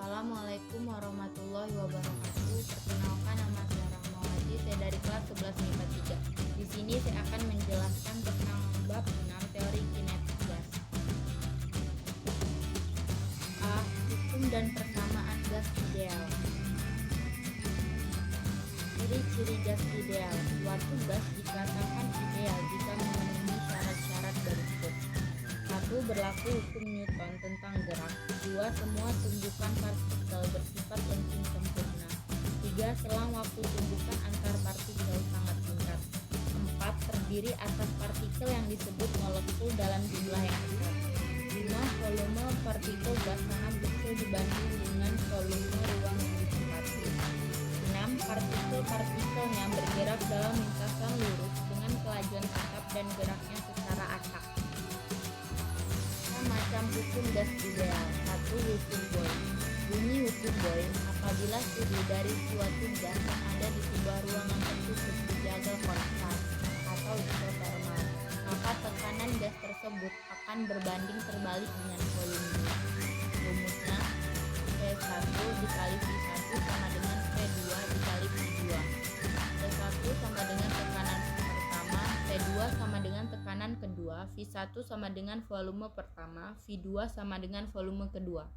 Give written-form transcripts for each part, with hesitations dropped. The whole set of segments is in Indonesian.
Assalamualaikum warahmatullahi wabarakatuh. Perkenalkan, nama saya Rahmawati. Saya dari kelas 11 MIPA 3. Di sini saya akan menjelaskan tentang bab 6 teori kinetik gas. A. Hukum dan persamaan gas ideal. Ciri-ciri gas ideal. Suatu gas dikatakan ideal jika memenuhi syarat-syarat berikut. 1. Berlaku hukum Newton tentang gerak. 2. Semua tumbukan partikel bersifat lengkung sempurna. 3. Selang waktu tumbukan antar partikel sangat singkat. 4. Terdiri atas partikel yang disebut molekul dalam jumlah yang besar. 5. Volume partikel gas sangat kecil dibanding dengan volume ruang yang ditempati. 6. Partikel-partikelnya bergerak dalam lintasan lurus dengan kelajuan tetap dan geraknya secara acak. Macam hukum gas ideal. 1. Hukum Boyle. Bunyi hukum Boyle: apabila suhu dari suatu gas yang ada di sebuah ruangan tertutup dijaga konstan atau isotermal, maka tekanan gas tersebut akan berbanding terbalik dengan volumenya. Rumusnya P1 dikali V1 sama dengan P2 dikali V2. P1 sama dengan tekanan pertama, P2 sama dengan tekanan kedua, V1 sama dengan volume pertama, V2 sama dengan volume kedua.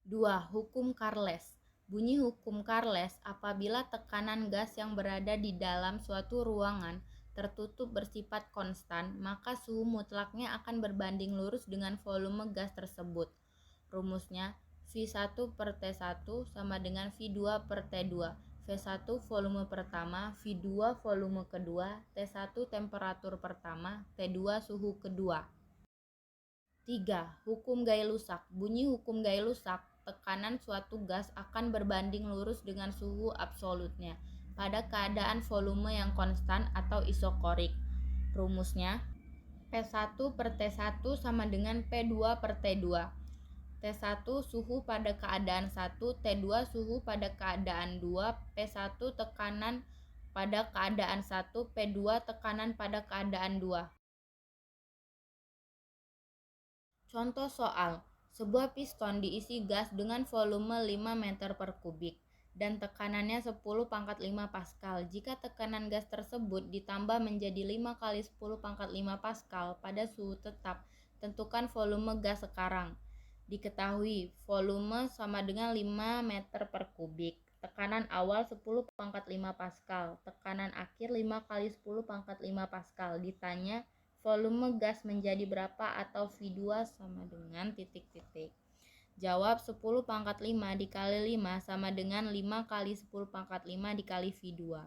2. Hukum Carles. Bunyi hukum Carles: apabila tekanan gas yang berada di dalam suatu ruangan tertutup bersifat konstan, maka suhu mutlaknya akan berbanding lurus dengan volume gas tersebut. Rumusnya V1 per T1 sama dengan V2 per T2. V1 volume pertama, V2 volume kedua, T1 temperatur pertama, T2 suhu kedua. 3. Hukum Gay-Lussac. Bunyi hukum Gay-Lussac: tekanan suatu gas akan berbanding lurus dengan suhu absolutnya pada keadaan volume yang konstan atau isokorik. Rumusnya P1 per T1 sama dengan P2 per T2. T1 suhu pada keadaan 1, T2 suhu pada keadaan 2, P1 tekanan pada keadaan 1, P2 tekanan pada keadaan 2. Contoh soal: sebuah piston diisi gas dengan volume 5 meter per kubik dan tekanannya 10 pangkat 5 Pascal. Jika tekanan gas tersebut ditambah menjadi 5 kali 10 pangkat 5 Pascal pada suhu tetap, tentukan volume gas sekarang. Diketahui volume sama dengan 5 meter per kubik. Tekanan awal 10 pangkat 5 Pascal. Tekanan akhir 5 kali 10 pangkat 5 Pascal. Ditanya volume gas menjadi berapa atau V2 sama dengan titik-titik. Jawab 10 pangkat 5 dikali 5 sama dengan 5 kali 10 pangkat 5 dikali V2.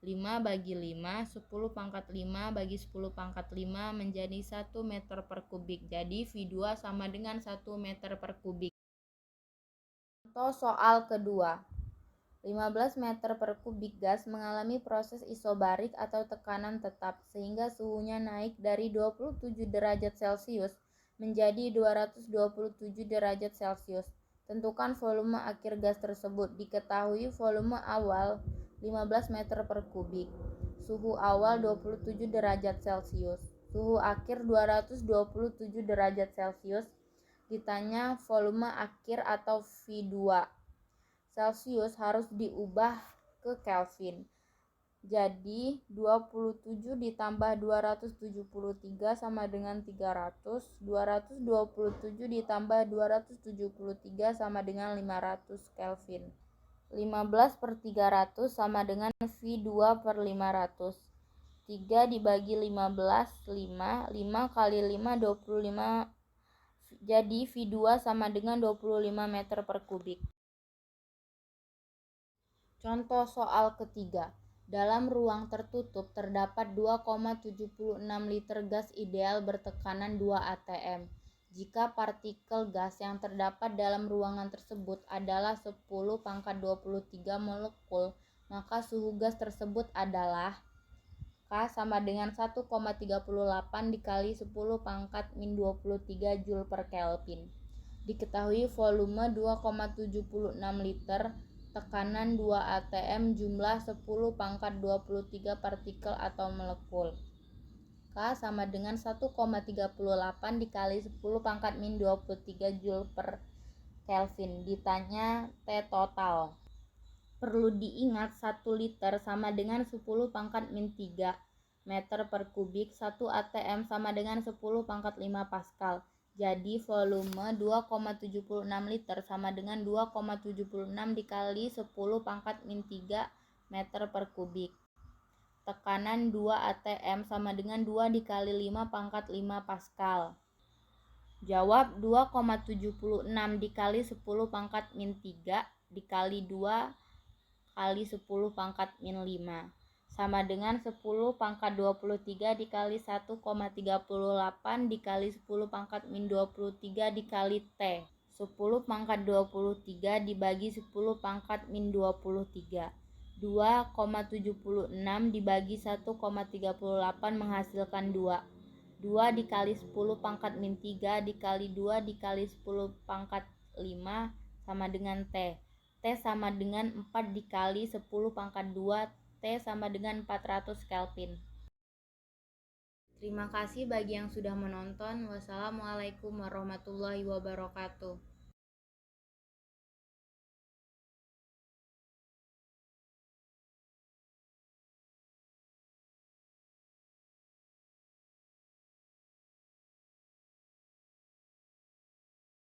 5 bagi 5, 10 pangkat 5 bagi 10 pangkat 5 menjadi 1 meter per kubik. Jadi V2 sama dengan 1 meter per kubik. Contoh soal kedua: 15 meter per kubik gas mengalami proses isobarik atau tekanan tetap sehingga suhunya naik dari 27 derajat Celcius menjadi 227 derajat Celcius. Tentukan volume akhir gas tersebut. Diketahui volume awal 15 meter per kubik, suhu awal 27 derajat Celcius, suhu akhir 227 derajat Celcius. Ditanya volume akhir atau V2. Celcius harus diubah ke Kelvin. Jadi 27 ditambah 273 sama dengan 300. 227 ditambah 273 sama dengan 500 Kelvin. 15 per 300 sama dengan V2 per 500. 3 dibagi 15, 5. 5 kali 5, 25. Jadi V2 sama dengan 25 meter per kubik. Contoh soal ketiga: dalam ruang tertutup terdapat 2,76 liter gas ideal bertekanan 2 atm. Jika partikel gas yang terdapat dalam ruangan tersebut adalah 10 pangkat 23 molekul, maka suhu gas tersebut adalah K sama dengan 1,38 dikali 10 pangkat min 23 Joule per Kelvin. Diketahui volume 2,76 liter, tekanan 2 atm, jumlah 10 pangkat 23 partikel atau molekul. K sama dengan 1,38 dikali 10 pangkat min 23 Joule per Kelvin. Ditanya T total. Perlu diingat 1 liter sama dengan 10 pangkat min 3 meter per kubik, 1 atm sama dengan 10 pangkat 5 Pascal. Jadi volume 2,76 liter sama dengan 2,76 dikali 10 pangkat min 3 meter per kubik. Tekanan 2 atm sama dengan 2 dikali 5 pangkat 5 Pascal. Jawab 2,76 dikali 10 pangkat min 3 dikali 2 kali 10 pangkat min 5 sama dengan 10 pangkat 23 dikali 1,38 dikali 10 pangkat min 23 dikali T. 10 pangkat 23 dibagi 10 pangkat min 23. 2,76 dibagi 1,38 menghasilkan 2. 2 dikali 10 pangkat min 3 dikali 2 dikali 10 pangkat 5 sama dengan T. T sama dengan 4 dikali 10 pangkat 2, T sama dengan 400 Kelvin. Terima kasih bagi yang sudah menonton. Wassalamualaikum warahmatullahi wabarakatuh.